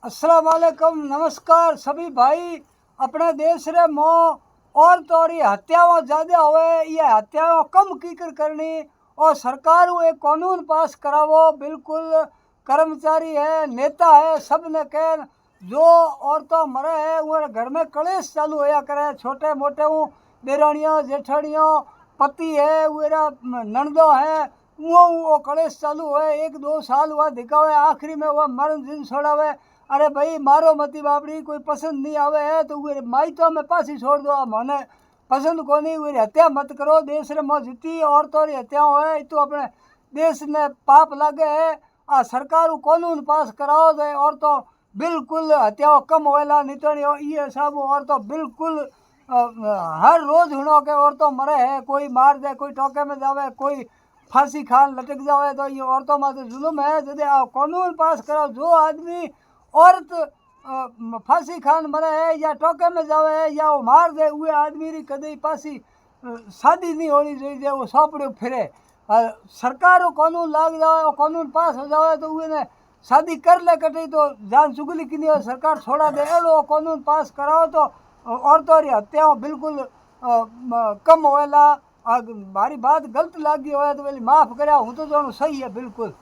अस्सलाम वालेकुम, नमस्कार सभी भाई। अपने देश रे मो और तो और ये हत्याओं ज़्यादा होवे, ये हत्याओं कम कीकर करनी और सरकार को एक कानून पास करावो। बिल्कुल कर्मचारी है, नेता है, सब ने कह जो औरतों मरे है वो घर में कलेश चालू होया करे। छोटे मोटे देरानियों जेठानियों पति है वो नंदो है वो कलेश चालू है। 1-2 साल हुआ दिखावे, आखिरी में वह मरण दिन छोड़ावे। अरे भाई मारो मती बाबरी, कोई पसंद नहीं आवे है तो वे माई तो मैं पासी छोड़ दो, मने पसंद को नहीं वे हत्या मत करो। देश रे में जितनी औरतों की हत्या है तो अपने देश ने पाप लागे है। आ सरकार कानून पास कराओ दे और तो बिल्कुल हत्याओं कम होएला, नहीं तो ये सब और तो बिल्कुल हर रोज हुणो के औरतों मरे है। कोई मार दे, कोई टोके में जावे, कोई फांसी खान लटक जावे। तो ये औरतों में तो जुल्म है। यदि आप कानून पास कराओ, जो आदमी औरत फांसी खान मरे है या टोके में जावे है या वो मार दे, वे आदमी री कदई पासी शादी नहीं होनी चाहिए, वो सौंपड़ो फिरे। सरकार को कानून लाग जाए और कानून पास हो जाए तो वे शादी कर ले कटी तो जान चुगली की नहीं हो, सरकार छोड़ा दे। एलो कानून पास कराओ तो औरतों की हत्याओं बिल्कुल कम होएला। मारी बात गलत लागी हो तो माफ़ करा, हूँ तो जानू सही है बिल्कुल।